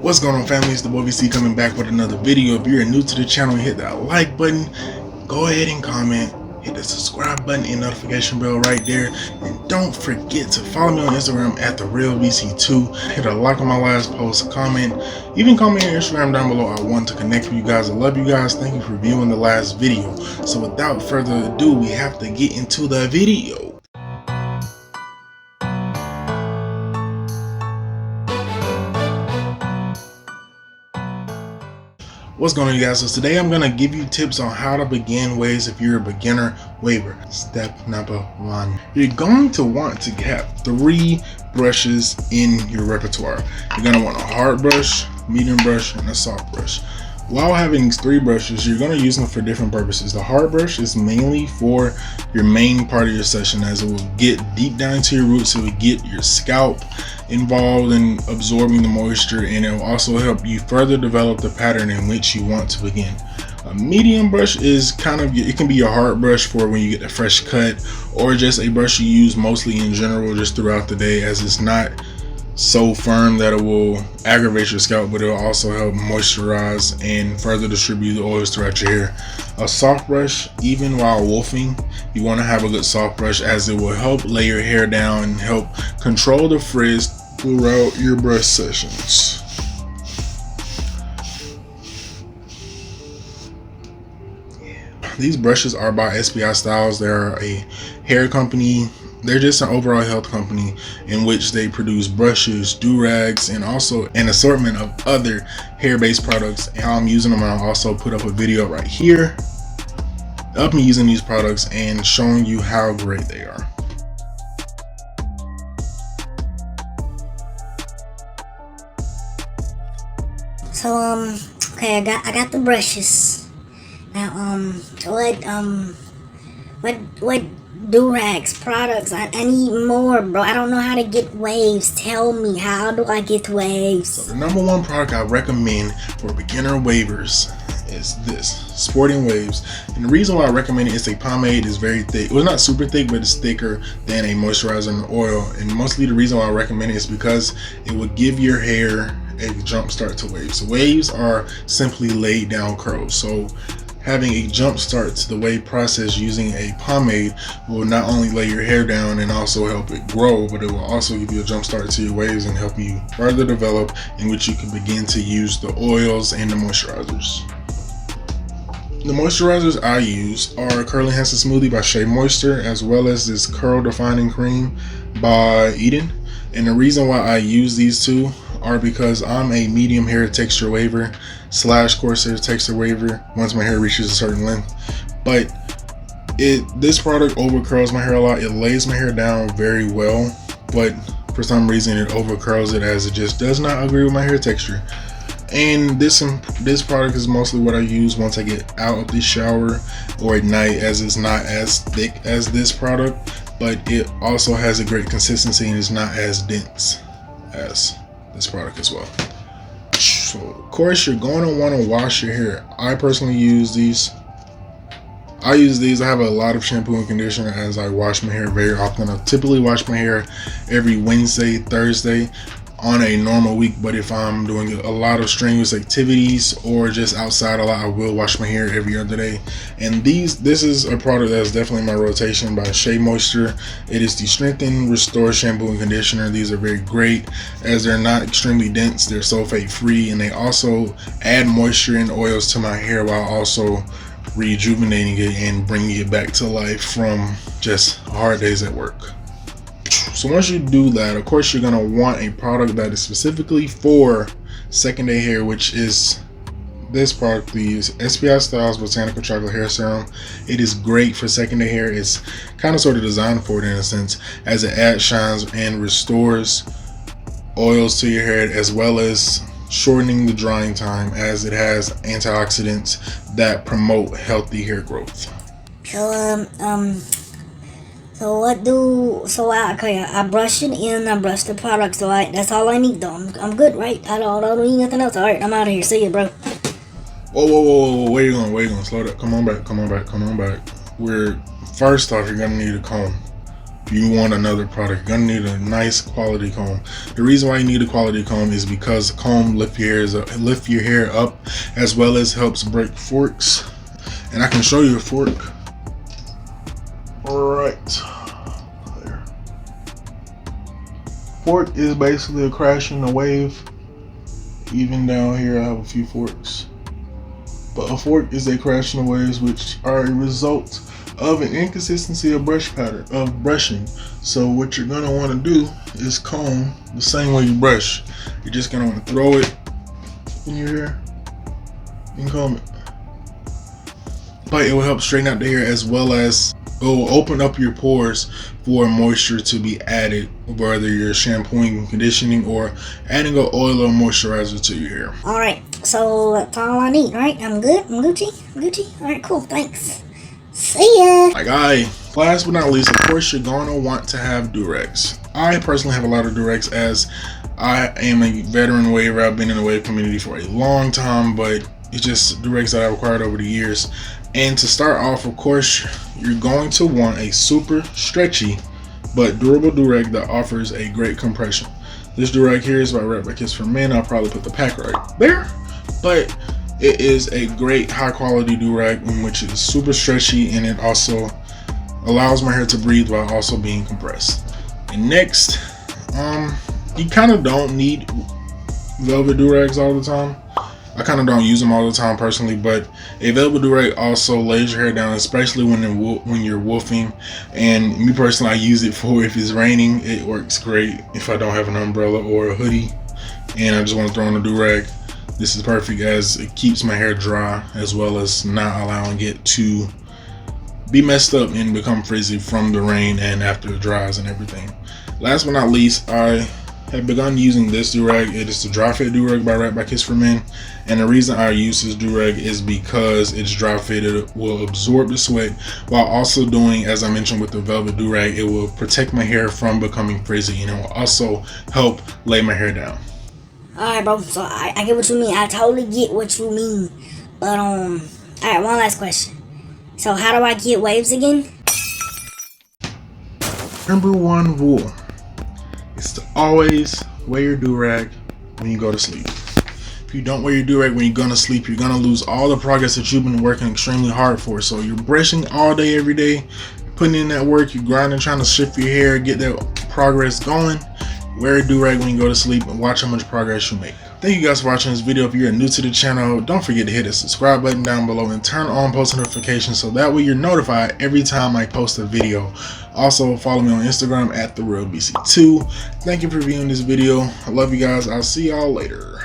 What's going on, family? It's the boy VC coming back with another video. If you're new to the channel, hit that like button, go ahead and comment, hit the subscribe button and notification bell right there, and don't forget to follow me on Instagram at TheRealVC2. Hit a like on my last post, comment, even comment your Instagram down below. I want to connect with you guys. I love you guys. Thank you for viewing the last video. So without further ado, we have to get into the video. What's going on, you guys? So today I'm going to give you tips on how to begin waves if you're a beginner waver. Step number 1. You're going to want to have 3 brushes in your repertoire. You're going to want a hard brush, medium brush, and a soft brush. While having these 3 brushes, you're going to use them for different purposes. The hard brush is mainly for your main part of your session, as it will get deep down into your roots. It will get your scalp involved in absorbing the moisture, and it will also help you further develop the pattern in which you want to begin. A medium brush is it can be your hard brush for when you get a fresh cut, or just a brush you use mostly in general just throughout the day, as it's not so firm that it will aggravate your scalp, but it will also help moisturize and further distribute the oils throughout your hair. A soft brush, even while wolfing, you want to have a good soft brush, as it will help lay your hair down and help control the frizz throughout your brush sessions. These brushes are by SPI Styles. They're a hair company. They're just an overall health company in which they produce brushes, durags, and also an assortment of other hair-based products. And how I'm using them, I'll also put up a video right here of me using these products and showing you how great they are. So okay, I got the brushes. Now what Durags products? I need more, bro. I don't know how to get waves. Tell me, how do I get waves? So the number 1 product I recommend for beginner wavers is this, Sporting Waves. And the reason why I recommend it is a pomade. Is very thick. Well, not super thick, but it's thicker than a moisturizer and oil. And mostly the reason why I recommend it is because it will give your hair a jump start to waves. So waves are simply laid down curls. So having a jump start to the wave process using a pomade will not only lay your hair down and also help it grow, but it will also give you a jump start to your waves and help you further develop, in which you can begin to use the oils and the moisturizers. The moisturizers I use are Curl Enhancing Smoothie by Shea Moisture, as well as this Curl Defining Cream by Eden. And the reason why I use these two are because I'm a medium hair texture waver / coarse hair texture waver once my hair reaches a certain length. But this product over curls my hair a lot. It lays my hair down very well, but for some reason it over curls it, as it just does not agree with my hair texture. And this product is mostly what I use once I get out of the shower or at night, as it's not as thick as this product, but it also has a great consistency and is not as dense as this product as well. So of course you're going to want to wash your hair. I personally use these. I have a lot of shampoo and conditioner, as I wash my hair very often. I typically wash my hair every Wednesday, Thursday on a normal week, but if I'm doing a lot of strenuous activities or just outside a lot, I will wash my hair every other day. And this is a product that's definitely in my rotation by Shea Moisture. It is the Strengthen Restore shampoo and conditioner. These are very great, as they're not extremely dense, they're sulfate free, and they also add moisture and oils to my hair while also rejuvenating it and bringing it back to life from just hard days at work. So once you do that, of course you're going to want a product that is specifically for second day hair, which is this product, the SPI Styles Botanical Chocolate Hair Serum. It is great for second day hair. It's kind of sort of designed for it in a sense, as it adds shines and restores oils to your hair, as well as shortening the drying time, as it has antioxidants that promote healthy hair growth. I brush it in, I brush the product, so that's all I need though. I'm good, right? I don't need nothing else. Alright, I'm out of here. See you, bro. Whoa, where you going? Slow down. Come on back. We're first off, you're gonna need a comb. if you want another product, you're gonna need a nice quality comb. The reason why you need a quality comb is because the comb lift your hair up, as well as helps break forks. And I can show you a fork. Alright. There. Fork is basically a crash in a wave. Even down here I have a few forks. But a fork is a crash in the waves, which are a result of an inconsistency of brushing. So what you're gonna want to do is comb the same way you brush. You're just gonna want to throw it in your hair and comb it. But it will help straighten out the hair, as well as it will open up your pores for moisture to be added, whether you're shampooing and conditioning or adding an oil or moisturizer to your hair. Alright, so that's all I need, right? I'm good? I'm Gucci? Alright, cool, thanks. See ya! Last but not least, of course, you're gonna want to have Durags. I personally have a lot of Durags, as I am a veteran waver. I've been in the wave community for a long time, but it's just Durags that I've acquired over the years. And to start off, of course, you're going to want a super stretchy but durable Durag that offers a great compression. This Durag here is by Red by Kiss for Men. I'll probably put the pack right there, but it is a great high quality Durag in which it is super stretchy, and it also allows my hair to breathe while also being compressed. And next, you kind of don't need velvet Durags all the time. I kind of don't use them all the time personally, but a velvet Durag also lays your hair down, especially when you're woofing. And me personally, I use it for if it's raining. It works great if I don't have an umbrella or a hoodie and I just want to throw on a Durag. This is perfect, as it keeps my hair dry, as well as not allowing it to be messed up and become frizzy from the rain and after it dries and everything. Last but not least, I have begun using this Durag. It is the Dry Fit Durag by Red by Kiss for Men. And the reason I use this Durag is because it's dry fitted. It will absorb the sweat, while also doing, as I mentioned with the velvet Durag, it will protect my hair from becoming frizzy, and it will also help lay my hair down. Alright, bro, so I get what you mean. I totally get what you mean. But, alright, one last question. So how do I get waves again? Number one rule is to always wear your Durag when you go to sleep. If you don't wear your Durag when you're gonna sleep, you're gonna lose all the progress that you've been working extremely hard for. So you're brushing all day, every day, putting in that work, you're grinding, trying to shift your hair, get that progress going. Wear a Durag when you go to sleep and watch how much progress you make. Thank you guys for watching this video. If you're new to the channel, don't forget to hit the subscribe button down below and turn on post notifications so that way you're notified every time I post a video. Also, follow me on Instagram at TheRealBC2. Thank you for viewing this video. I love you guys. I'll see y'all later.